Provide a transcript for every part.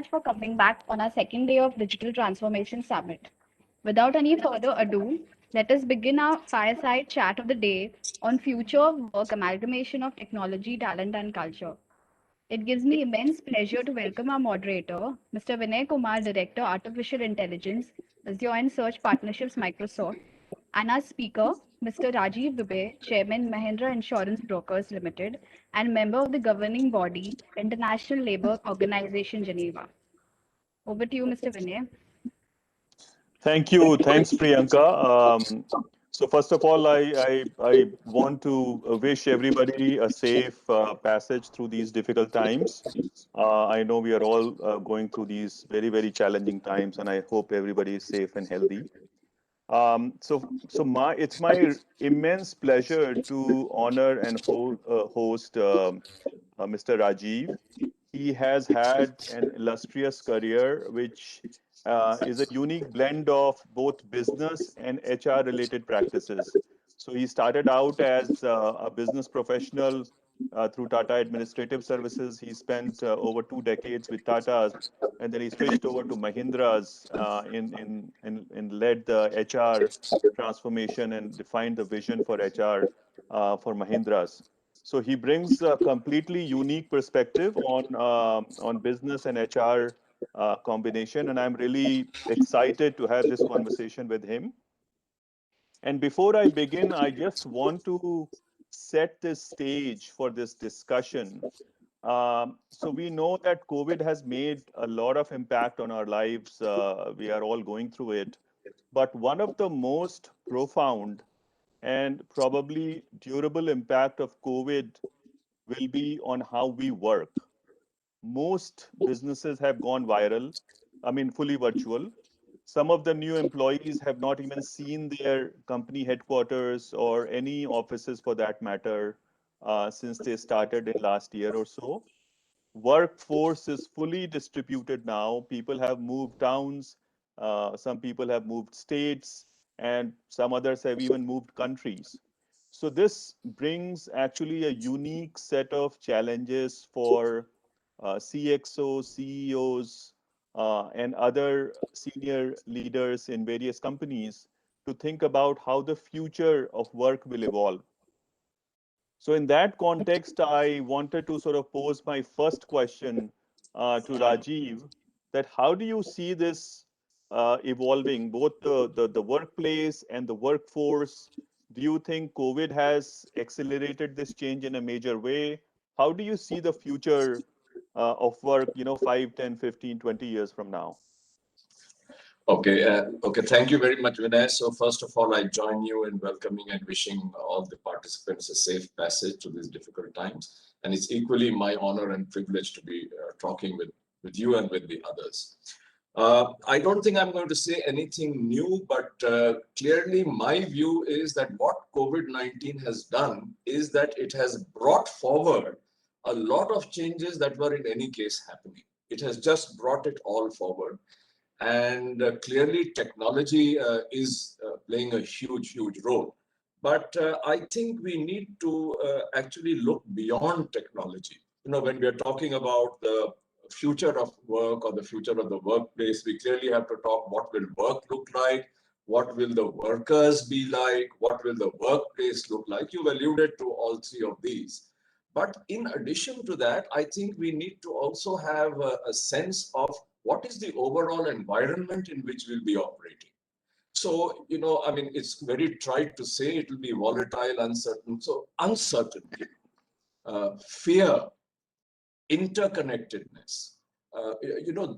much for coming back on our second day of Digital Transformation Summit. Without any further ado, let us begin our fireside chat of the day on future of work amalgamation of technology, talent, and culture. It gives me immense pleasure to welcome our moderator, Mr. Vinay Kumar, Director, Artificial Intelligence, Azure and Search Partnerships, Microsoft, and our speaker, Mr. Rajiv Dubey, Chairman, Mahindra Insurance Brokers Limited, and member of the governing body, International Labour Organization, Geneva. Over to you, Mr. Vinay. Thank you. Thanks, Priyanka. So first of all, I want to wish everybody a safe passage through these difficult times. I know we are all going through these very, very challenging times, and I hope everybody is safe and healthy. It's my immense pleasure to honor and host Mr. Rajiv. He has had an illustrious career, which is a unique blend of both business and HR related practices. So he started out as a business professional through Tata Administrative Services. He spent over 2 decades with Tata, and then he switched over to Mahindra's and led the HR transformation and defined the vision for HR for Mahindra's. So he brings a completely unique perspective on business and HR combination, and I'm really excited to have this conversation with him. And before I begin, I just want to set the stage for this discussion. So we know that COVID has made a lot of impact on our lives. We are all going through it. But one of the most profound and probably durable impact of COVID will be on how we work. Most businesses have gone viral, I mean, fully virtual. Some of the new employees have not even seen their company headquarters or any offices for that matter since they started in last year or so. Workforce is fully distributed now. People have moved towns, some people have moved states, and some others have even moved countries. So this brings actually a unique set of challenges for CXOs, CEOs, and other senior leaders in various companies to think about how the future of work will evolve. So in that context, I wanted to sort of pose my first question to Rajiv, that how do you see this evolving, both the workplace and the workforce? Do you think COVID has accelerated this change in a major way? How do you see the future of work, 5, 10, 15, 20 years from now? Okay. Thank you very much, Vinay. So first of all, I join you in welcoming and wishing all the participants a safe passage through these difficult times. And it's equally my honor and privilege to be talking with you and with the others. I don't think I'm going to say anything new, but clearly my view is that what COVID-19 has done is that it has brought forward a lot of changes that were in any case happening. It has just brought it all forward. And clearly technology is playing a huge role. But I think we need to actually look beyond technology. When we are talking about the future of work or the future of the workplace, we clearly have to talk what will work look like, what will the workers be like, what will the workplace look like. You've alluded to all three of these. But in addition to that, I think we need to also have a sense of what is the overall environment in which we'll be operating. So, I mean, it's very trite to say it will be volatile, uncertain. So uncertainty, fear, interconnectedness,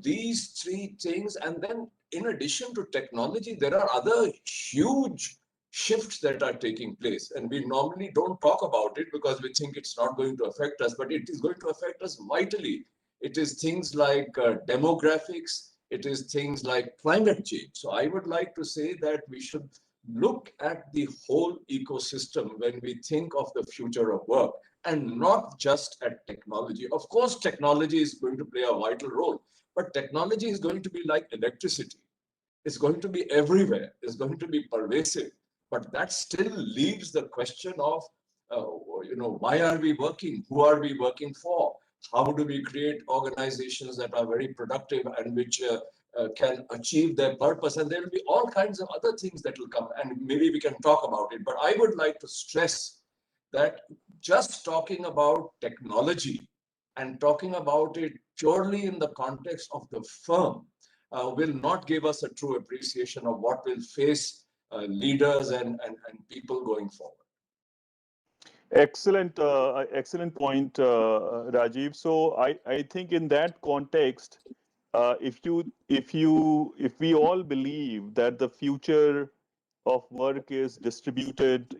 these three things. And then in addition to technology, there are other huge shifts that are taking place. And we normally don't talk about it because we think it's not going to affect us, but it is going to affect us vitally. It is things like demographics. It is things like climate change. So I would like to say that we should look at the whole ecosystem when we think of the future of work and not just at technology. Of course, technology is going to play a vital role, but technology is going to be like electricity. It's going to be everywhere. It's going to be pervasive. But that still leaves the question of, why are we working? Who are we working for? How do we create organizations that are very productive and which can achieve their purpose? And there will be all kinds of other things that will come, and maybe we can talk about it. But I would like to stress that just talking about technology and talking about it purely in the context of the firm will not give us a true appreciation of what will face leaders and people going forward. Excellent point, Rajiv. So I think in that context, if we all believe that the future of work is distributed,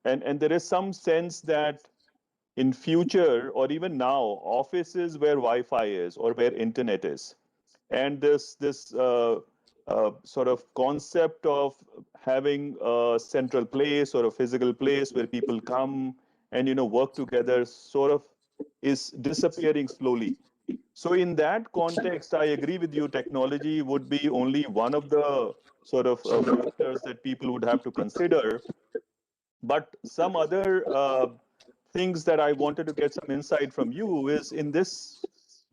and there is some sense that in future or even now, offices where Wi-Fi is or where internet is, and this sort of concept of having a central place or a physical place where people come and work together sort of is disappearing slowly. So in that context, I agree with you. Technology would be only one of the sort of factors that people would have to consider. But some other things that I wanted to get some insight from you is in this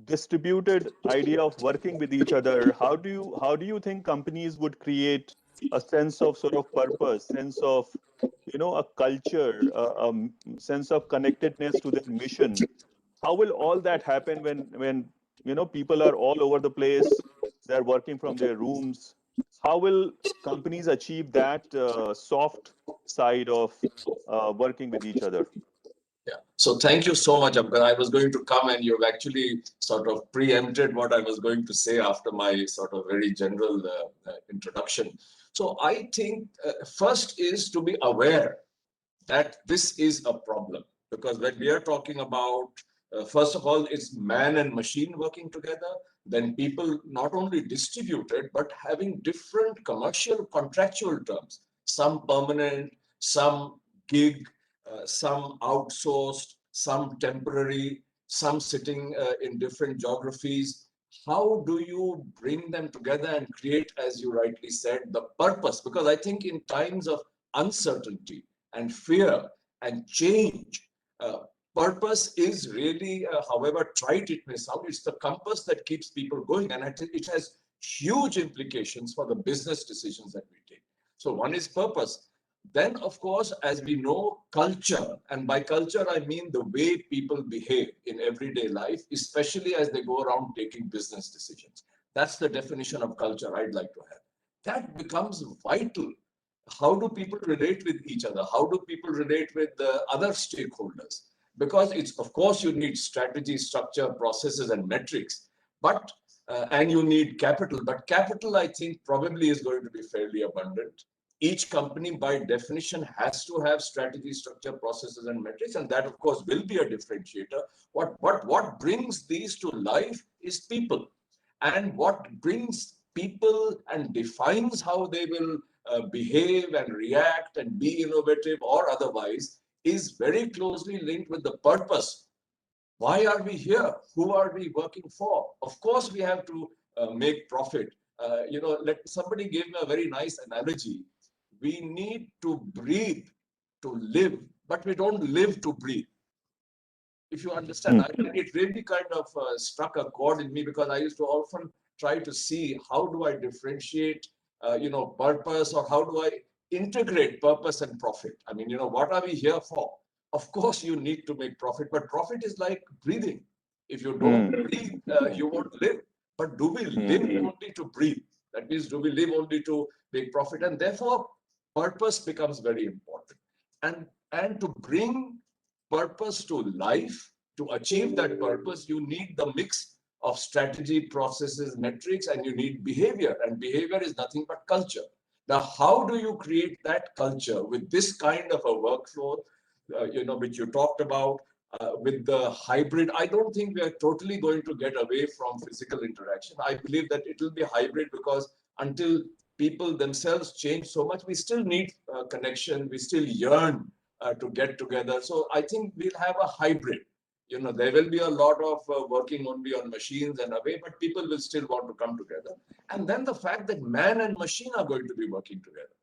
distributed idea of working with each other. How do you think companies would create a sense of sort of purpose, sense of a culture, sense of connectedness to their mission? How will all that happen when people are all over the place? They're working from their rooms. How will companies achieve that soft side of working with each other? Yeah. So thank you so much, Abgar. I was going to come and you've actually sort of preempted what I was going to say after my sort of very general introduction. So I think first is to be aware that this is a problem, because when we are talking about, first of all, it's man and machine working together, then people not only distributed, but having different commercial contractual terms, some permanent, some gig, some outsourced, some temporary, some sitting in different geographies. How do you bring them together and create, as you rightly said, the purpose? Because I think in times of uncertainty and fear and change, purpose is really, however trite it may sound, it's the compass that keeps people going. And I think it has huge implications for the business decisions that we take. So one is purpose. Then, of course, as we know, culture, and by culture, I mean the way people behave in everyday life, especially as they go around taking business decisions. That's the definition of culture I'd like to have. That becomes vital. How do people relate with each other? How do people relate with the other stakeholders? Because it's, of course, you need strategy, structure, processes, and metrics, but and you need capital. But capital, I think, probably is going to be fairly abundant. Each company, by definition, has to have strategy, structure, processes, and metrics, and that, of course, will be a differentiator. What brings these to life is people, and what brings people and defines how they will behave and react and be innovative or otherwise is very closely linked with the purpose. Why are we here? Who are we working for? Of course, we have to make profit. Let somebody give me a very nice analogy. We need to breathe to live, but we don't live to breathe. If you understand, it really kind of struck a chord in me, because I used to often try to see how do I differentiate, purpose, or how do I integrate purpose and profit. I mean, what are we here for? Of course, you need to make profit, but profit is like breathing. If you don't breathe, you won't live. But do we live only to breathe? That means, do we live only to make profit? And therefore, purpose becomes very important. And to bring purpose to life, to achieve that purpose, you need the mix of strategy, processes, metrics, and you need behavior. And behavior is nothing but culture. Now, how do you create that culture with this kind of a workflow, which you talked about, with the hybrid? I don't think we are totally going to get away from physical interaction. I believe that it will be hybrid, because until people themselves change so much, we still need connection. We still yearn to get together. So I think we'll have a hybrid. There will be a lot of working only on machines and away, but people will still want to come together. And then the fact that man and machine are going to be working together.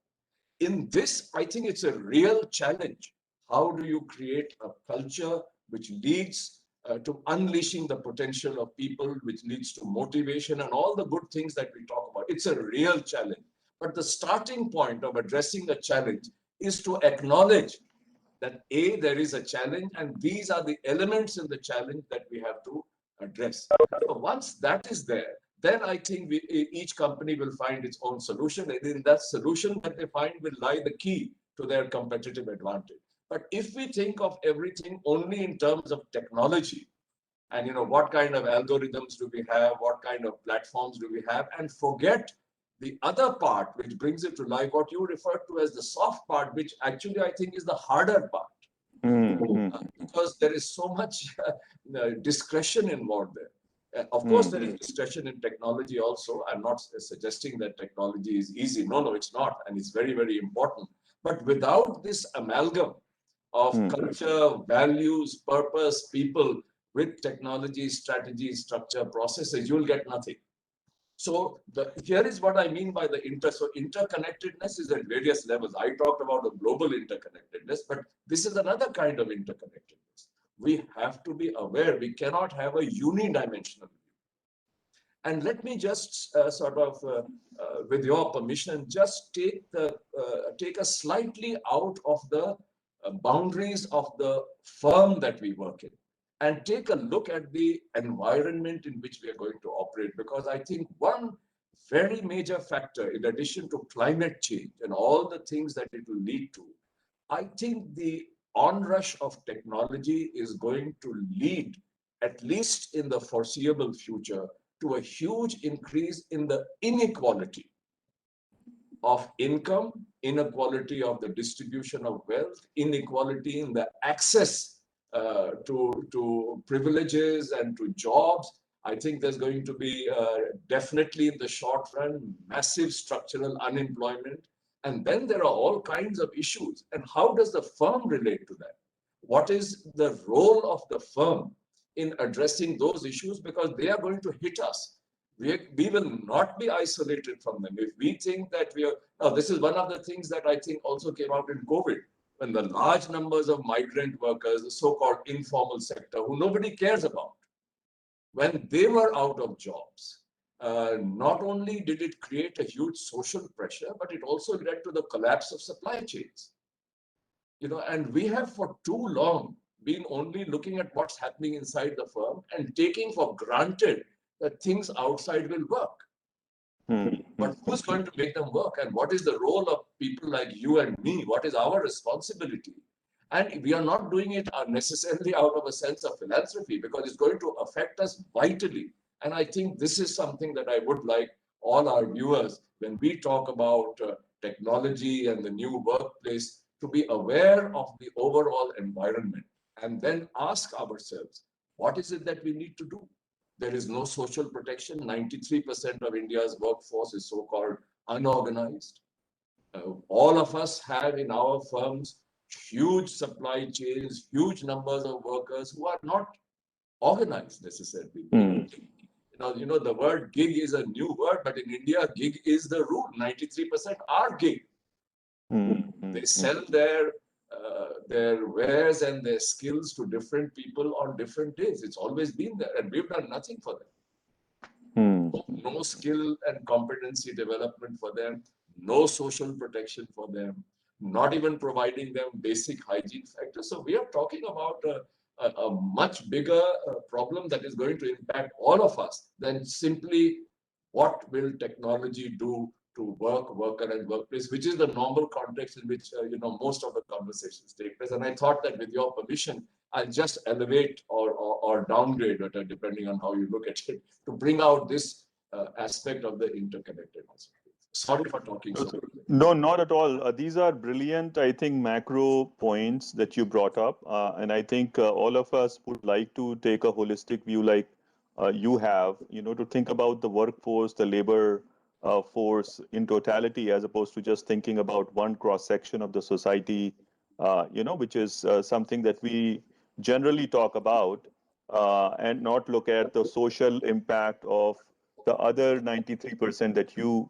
In this, I think it's a real challenge. How do you create a culture which leads to unleashing the potential of people, which leads to motivation and all the good things that we talk about. It's a real challenge. But the starting point of addressing the challenge is to acknowledge that A, there is a challenge, and these are the elements in the challenge that we have to address. So once that is there, then I think each company will find its own solution, and in that solution that they find will lie the key to their competitive advantage. But if we think of everything only in terms of technology, and what kind of algorithms do we have, what kind of platforms do we have, and forget the other part which brings it to life, what you refer to as the soft part, which actually I think is the harder part. Because there is so much discretion involved there. Of course, there is discretion in technology also. I'm not suggesting that technology is easy. No, it's not. And it's very, very important. But without this amalgam of culture, values, purpose, people with technology, strategy, structure, processes, you'll get nothing. So here is what I mean by the interconnectedness is at various levels. I talked about the global interconnectedness, but this is another kind of interconnectedness. We have to be aware we cannot have a unidimensional view. And let me just with your permission, just take us slightly out of the boundaries of the firm that we work in, and take a look at the environment in which we are going to operate. Because I think one very major factor, in addition to climate change and all the things that it will lead to, I think the onrush of technology is going to lead, at least in the foreseeable future, to a huge increase in the inequality of income, inequality of the distribution of wealth, inequality in the access to privileges and to jobs. I think there's going to be definitely in the short run massive structural unemployment, and then there are all kinds of issues. And how does the firm relate to that? What is the role of the firm in addressing those issues? Because they are going to hit us. We will not be isolated from them. If we think that we are, now this is one of the things that I think also came out in COVID, when the large numbers of migrant workers, the so-called informal sector, who nobody cares about, when they were out of jobs, not only did it create a huge social pressure, but it also led to the collapse of supply chains. And we have for too long been only looking at what's happening inside the firm and taking for granted that things outside will work. But who's going to make them work? And what is the role of people like you and me? What is our responsibility? And we are not doing it necessarily out of a sense of philanthropy, because it's going to affect us vitally. And I think this is something that I would like all our viewers, when we talk about technology and the new workplace, to be aware of the overall environment and then ask ourselves, what is it that we need to do? There is no social protection. 93% of India's workforce is so-called unorganized. All of us have in our firms huge supply chains, huge numbers of workers who are not organized necessarily. The word gig is a new word, but in India, gig is the rule. 93% are gig. They sell their wares and their skills to different people on different days. It's always been there, and we've done nothing for them. No skill and competency development for them, no social protection for them, not even providing them basic hygiene factors. So we are talking about a much bigger problem that is going to impact all of us than simply what will technology do to worker and workplace, which is the normal context in which most of the conversations take place. And I thought that with your permission, I'll just elevate or downgrade it, depending on how you look at it, to bring out this aspect of the interconnectedness. Sorry for talking so much. No, not at all. These are brilliant, I think, macro points that you brought up. And I think all of us would like to take a holistic view like you have, to think about the workforce, the labor force in totality, as opposed to just thinking about one cross section of the society, which is something that we generally talk about, and not look at the social impact of the other 93% that you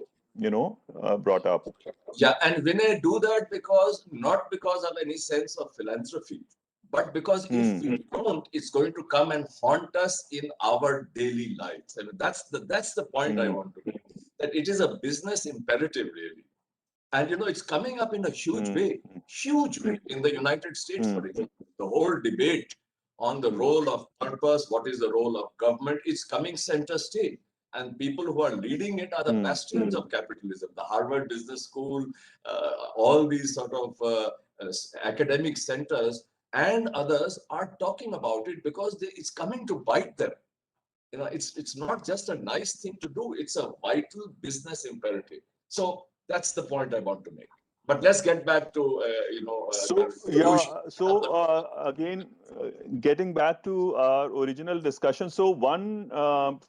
brought up. Yeah, and when I do that, not because of any sense of philanthropy, But because if we don't, it's going to come and haunt us in our daily lives. I mean, that's the point I want to make. That it is a business imperative, really. And it's coming up in a huge way in the United States, for example. The whole debate on the role of purpose, what is the role of government, is coming center stage. And people who are leading it are the bastions of capitalism. The Harvard Business School, all these sort of academic centers and others are talking about it because it's coming to bite them. It's not just a nice thing to do, it's a vital business imperative. So that's the point I want to make. But let's get back to again, getting back to our original discussion. So one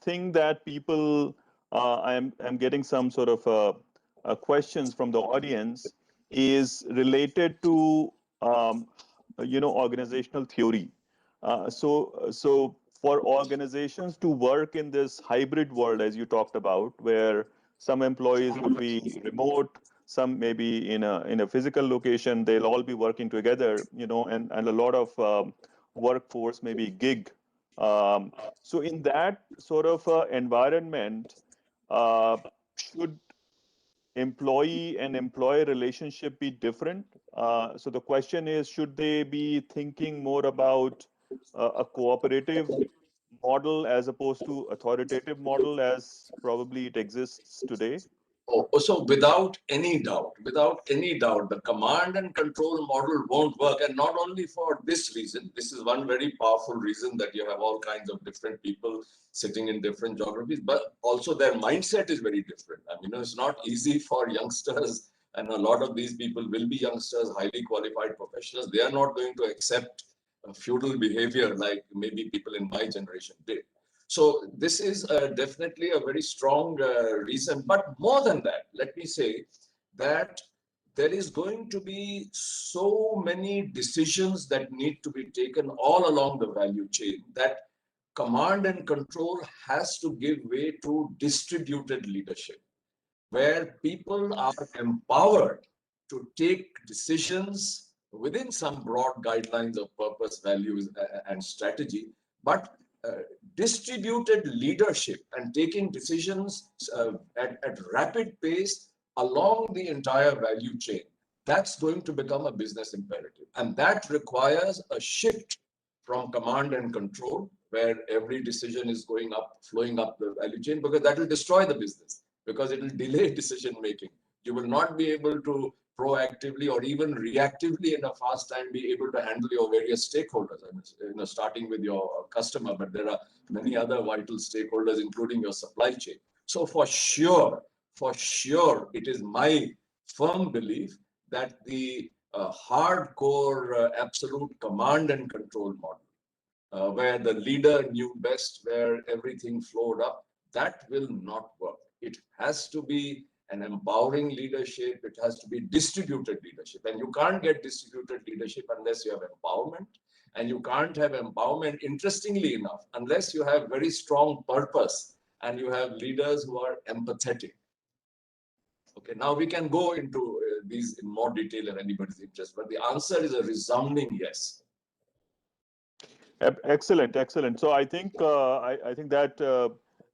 thing that people, I'm getting some sort of questions from the audience is related to organizational theory. So for organizations to work in this hybrid world, as you talked about, where some employees would be remote, some maybe in a physical location, they'll all be working together, and a lot of workforce maybe gig. So in that sort of environment, should employee and employer relationship be different? So the question is, should they be thinking more about a cooperative model as opposed to authoritative model as probably it exists today? So without any doubt, the command and control model won't work. And not only for this reason, this is one very powerful reason that you have all kinds of different people sitting in different geographies, but also their mindset is very different. I mean, it's not easy for youngsters, and a lot of these people will be youngsters, highly qualified professionals. They are not going to accept feudal behavior like maybe people in my generation did. So this is definitely a very strong reason. But more than that, let me say that there is going to be so many decisions that need to be taken all along the value chain that command and control has to give way to distributed leadership, where people are empowered to take decisions within some broad guidelines of purpose, values, and strategy, but distributed leadership and taking decisions at rapid pace along the entire value chain. That's going to become a business imperative. And that requires a shift from command and control, where every decision is flowing up the value chain, because that will destroy the business, because it will delay decision making. You will not be able to proactively or even reactively in a fast time be able to handle your various stakeholders. I mean, starting with your customer, but there are many other vital stakeholders, including your supply chain. So for sure, it is my firm belief that the hardcore absolute command and control model, where the leader knew best, where everything flowed up, that will not work. It has to be an empowering leadership. It has to be distributed leadership. And you can't get distributed leadership unless you have empowerment. And you can't have empowerment, interestingly enough, unless you have very strong purpose and you have leaders who are empathetic. Okay, now we can go into these in more detail if anybody's interested, but the answer is a resounding yes. Excellent, excellent. So I think I think that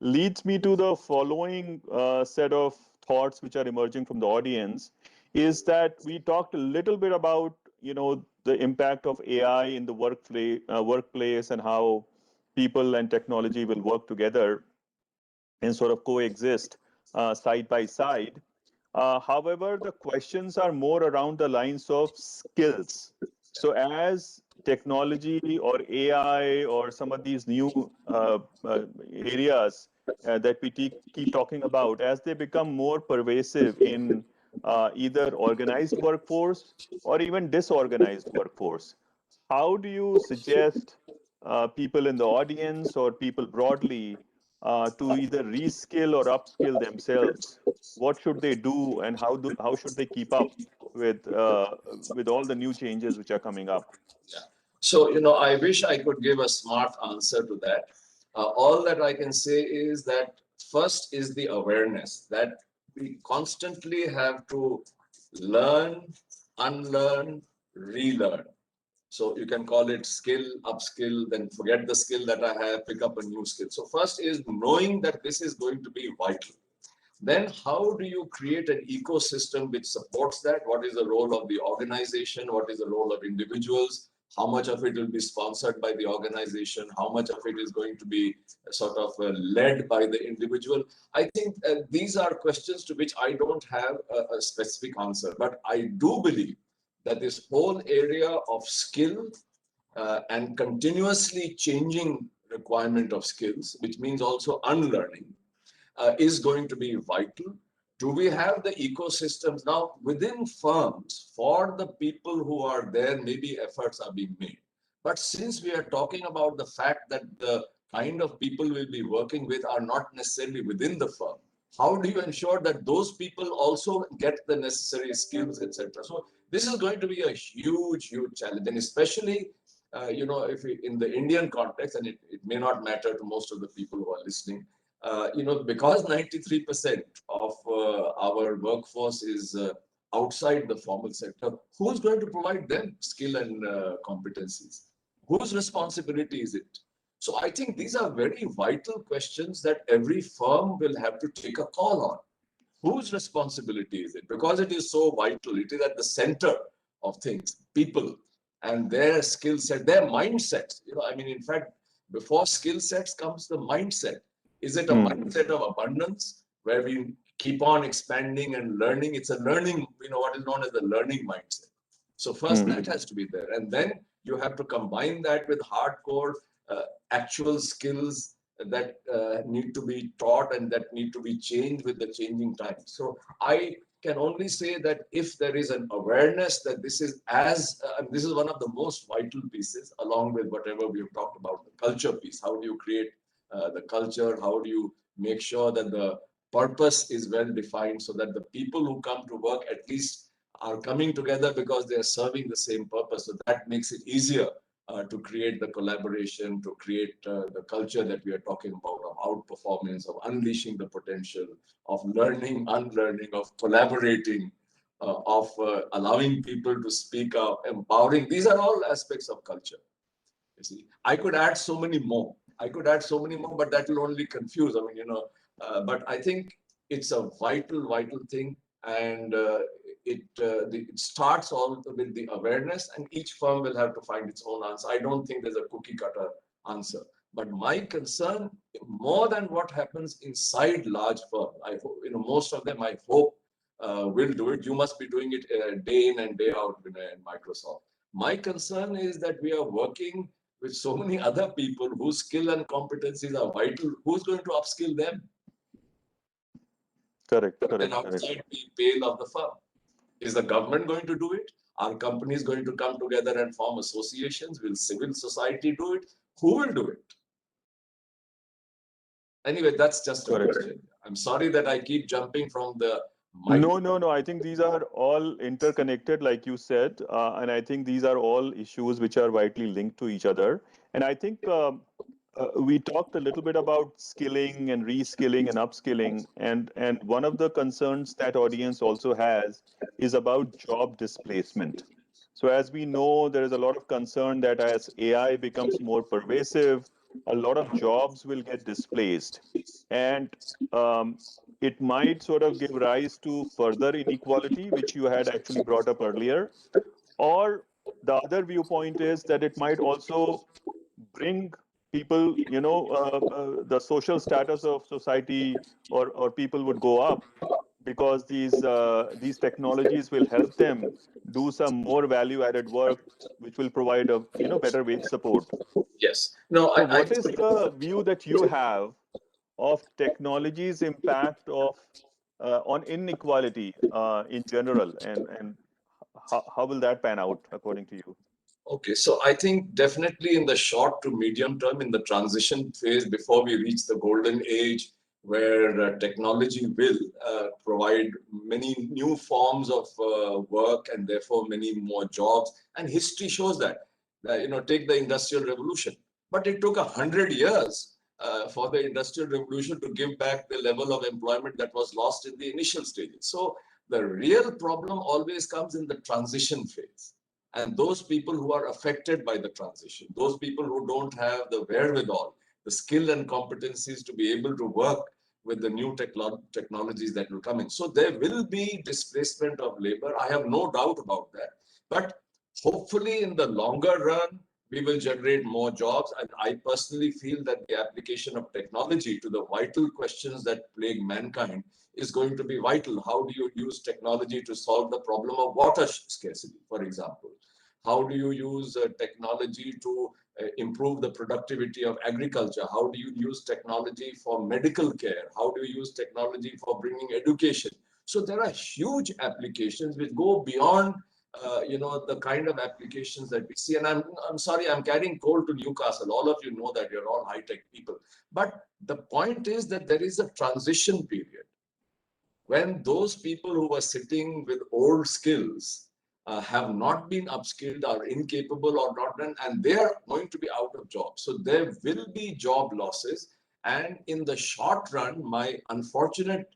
leads me to the following set of thoughts which are emerging from the audience. Is that we talked a little bit about the impact of AI in the workplace and how people and technology will work together and sort of coexist side by side. However, the questions are more around the lines of skills. So as technology or AI or some of these new areas that we keep talking about, as they become more pervasive in either organized workforce or even disorganized workforce, how do you suggest people in the audience or people broadly to either reskill or upskill themselves? What should they do, and how should they keep up with all the new changes which are coming up? Yeah. So I wish I could give a smart answer to that. All that I can say is that first is the awareness that we constantly have to learn, unlearn, relearn. So you can call it skill, upskill, then forget the skill that I have, pick up a new skill. So first is knowing that this is going to be vital. Then how do you create an ecosystem which supports that? What is the role of the organization? What is the role of individuals? How much of it will be sponsored by the organization? How much of it is going to be sort of led by the individual? I think these are questions to which I don't have a specific answer, but I do believe that this whole area of skill and continuously changing requirement of skills, which means also unlearning, is going to be vital. Do we have the ecosystems now within firms for the people who are there? Maybe efforts are being made. But since we are talking about the fact that the kind of people we'll be working with are not necessarily within the firm, how do you ensure that those people also get the necessary skills, etc.? So this is going to be a huge challenge, and especially if we, in the Indian context, and it may not matter to most of the people who are listening, because 93% of our workforce is outside the formal sector, who's going to provide them skill and competencies? Whose responsibility is it? So I think these are very vital questions that every firm will have to take a call on. Whose responsibility is it? Because it is so vital, it is at the center of things, people and their skill set, their mindsets. I mean, in fact, before skill sets comes the mindset. Is it a mindset of abundance where we keep on expanding and learning? It's a learning, what is known as the learning mindset. So first that has to be there. And then you have to combine that with hardcore actual skills that need to be taught and that need to be changed with the changing times. So I can only say that if there is an awareness that this is this is one of the most vital pieces, along with whatever we have talked about, the culture piece. How do you create the culture? How do you make sure that the purpose is well defined so that the people who come to work at least are coming together because they are serving the same purpose? So that makes it easier to create the collaboration, to create the culture that we are talking about of outperformance, of unleashing the potential, of learning, unlearning, of collaborating, of allowing people to speak up, empowering. These are all aspects of culture. You see, I could add so many more. But that will only confuse. I mean, but I think it's a vital thing, and it starts all with the awareness, and each firm will have to find its own answer. I don't think there's a cookie cutter answer. But my concern, more than what happens inside large firms, I hope, most of them, I hope, will do it. You must be doing it day in and day out in Microsoft. My concern is that we are working with so many other people whose skill and competencies are vital. Who's going to upskill them? Correct. And outside the pale of the firm. Is the government going to do it? Are companies going to come together and form associations? Will civil society do it? Who will do it? Anyway, that's just a question. I'm sorry that I keep jumping from the No. I think these are all interconnected, like you said, and I think these are all issues which are vitally linked to each other. And I think we talked a little bit about skilling and reskilling and upskilling, and one of the concerns that audience also has is about job displacement. So as we know, there is a lot of concern that as AI becomes more pervasive, a lot of jobs will get displaced, and it might sort of give rise to further inequality, which you had actually brought up earlier. Or the other viewpoint is that it might also bring people, the social status of society or people would go up because these technologies will help them do some more value-added work, which will provide a better wage support. Yes. No. So, what is the view that you have of technology's impact on inequality in general, and how will that pan out according to you? Okay, so I think definitely in the short to medium term, in the transition phase before we reach the golden age, where technology will provide many new forms of work and therefore many more jobs. And history shows that. Take the Industrial Revolution. But it took 100 years for the Industrial Revolution to give back the level of employment that was lost in the initial stages. So the real problem always comes in the transition phase. And those people who are affected by the transition, those people who don't have the wherewithal, the skill and competencies to be able to work with the new technologies that will come in. So there will be displacement of labor. I have no doubt about that. But hopefully in the longer run, we will generate more jobs. And I personally feel that the application of technology to the vital questions that plague mankind is going to be vital. How do you use technology to solve the problem of water scarcity, for example? How do you use technology to improve the productivity of agriculture? How do you use technology for medical care? How do you use technology for bringing education? So there are huge applications which go beyond the kind of applications that we see. And I'm sorry, I'm carrying coal to Newcastle. All of you know that you're all high-tech people. But the point is that there is a transition period when those people who were sitting with old skills have not been upskilled, are incapable or not done, and they are going to be out of jobs. So there will be job losses. And in the short run, my unfortunate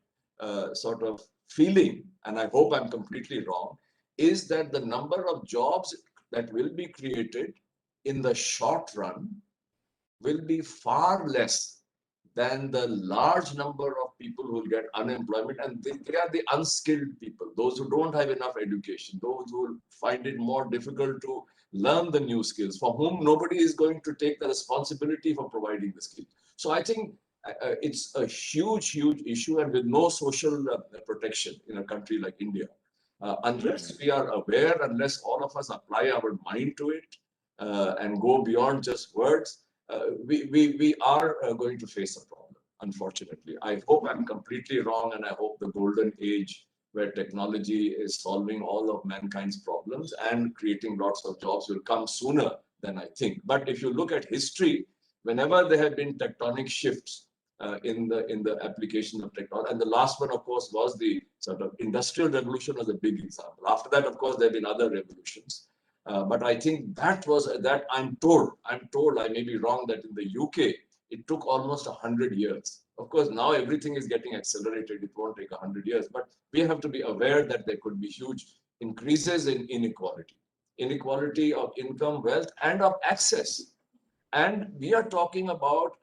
sort of feeling, and I hope I'm completely wrong, is that the number of jobs that will be created in the short run will be far less than the large number of people who will get unemployment. And they are the unskilled people, those who don't have enough education, those who find it more difficult to learn the new skills, for whom nobody is going to take the responsibility for providing the skills. So I think it's a huge, huge issue, and with no social protection in a country like India. Unless we are aware, unless all of us apply our mind to it and go beyond just words, we are going to face a problem, unfortunately. I hope I'm completely wrong, and I hope the golden age where technology is solving all of mankind's problems and creating lots of jobs will come sooner than I think. But if you look at history, whenever there have been tectonic shifts in the application of technology, and the last one, of course, was the sort of industrial revolution was a big example. After that, of course, there have been other revolutions. But I think that was that I'm told, I may be wrong, that in the UK, it took almost 100 years. Of course, now everything is getting accelerated. It won't take 100 years, but we have to be aware that there could be huge increases in inequality of income, wealth, and of access. And we are talking about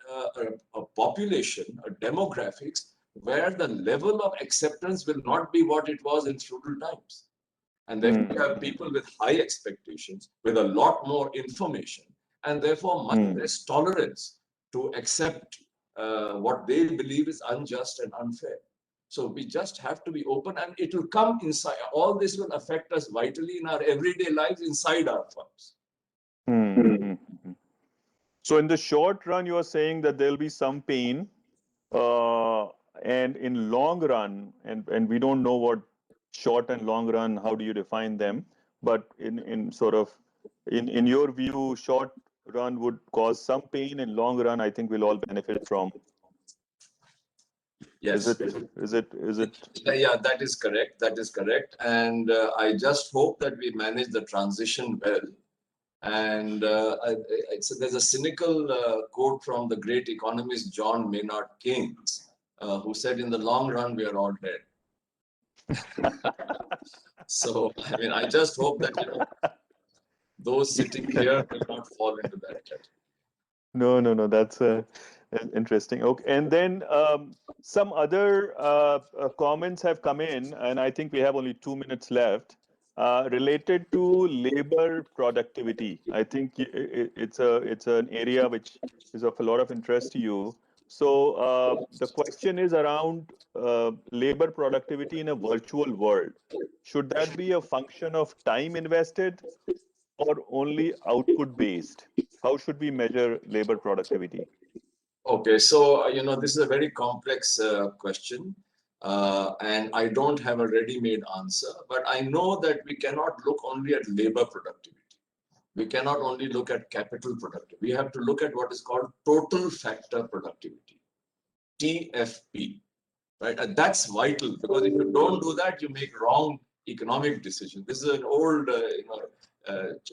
a population, a demographics, where the level of acceptance will not be what it was in feudal times. And therefore, we have people with high expectations, with a lot more information, and therefore much less tolerance to accept what they believe is unjust and unfair. So we just have to be open, and it will come inside. All this will affect us vitally in our everyday lives inside our firms. So in the short run, you are saying that there'll be some pain, and in long run, and we don't know what short and long run, how do you define them? But in sort of in your view, short run would cause some pain, and long run, I think we'll all benefit from. Yes. Is it? Yeah, that is correct. That is correct. And I just hope that we manage the transition well. And there's a cynical quote from the great economist John Maynard Keynes, who said, "In the long run, we are all dead." So, I mean, I just hope that those sitting here will not fall into that category. No. That's interesting. Okay, and then some other comments have come in, and I think we have only 2 minutes left. Related to labor productivity, I think it's an area which is of a lot of interest to you. So the question is around labor productivity in a virtual world. Should that be a function of time invested or only output based? How should we measure labor productivity? Okay, so this is a very complex question. And I don't have a ready-made answer, but I know that we cannot look only at labor productivity. We cannot only look at capital productivity. We have to look at what is called total factor productivity, TFP, right? And that's vital, because if you don't do that, you make wrong economic decisions. This is an old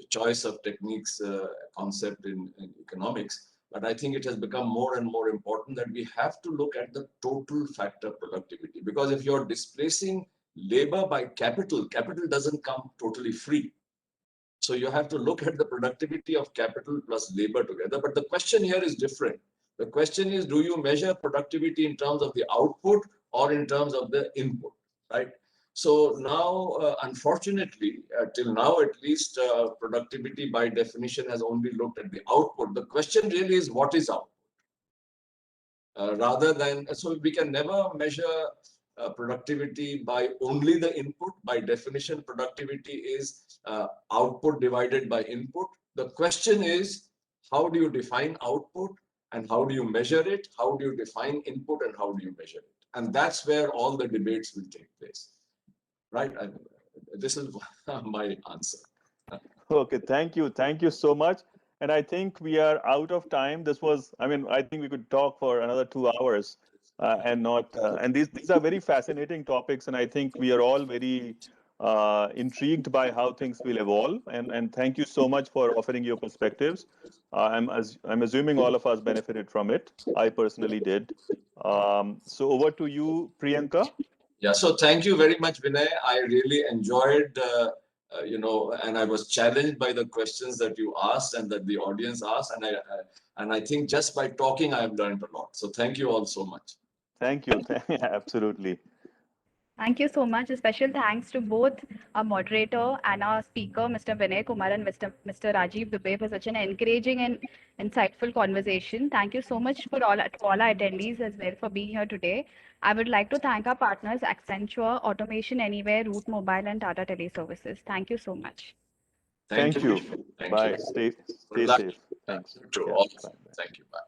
choice of techniques concept in economics. But I think it has become more and more important that we have to look at the total factor productivity. Because if you're displacing labor by capital, capital doesn't come totally free. So you have to look at the productivity of capital plus labor together. But the question here is different. The question is, do you measure productivity in terms of the output or in terms of the input, right? So now, unfortunately, till now at least, productivity by definition has only looked at the output. The question really is, what is output? Rather than, so we can never measure productivity by only the input. By definition, productivity is output divided by input. The question is, how do you define output and how do you measure it? How do you define input and how do you measure it? And that's where all the debates will take place, right? This is my answer. Okay, thank you. Thank you so much. And I think we are out of time. This was, I mean, I think we could talk for another 2 hours and not, and these are very fascinating topics. And I think we are all very intrigued by how things will evolve. And thank you so much for offering your perspectives. I'm assuming all of us benefited from it. I personally did. So over to you, Priyanka. Yeah, so thank you very much, Vinay. I really enjoyed, and I was challenged by the questions that you asked and that the audience asked. And I think just by talking, I have learned a lot. So thank you all so much. Thank you. Absolutely. Thank you so much. A special thanks to both our moderator and our speaker, Mr. Vinay Kumar and Mr. Rajiv Dubey, for such an encouraging and insightful conversation. Thank you so much to all our attendees as well for being here today. I would like to thank our partners, Accenture, Automation Anywhere, Root Mobile, and Tata Teleservices. Thank you so much. Thank you. Thank Bye. you. Stay Good luck safe. Thanks. to Yeah, all. bye. Thank you. Bye.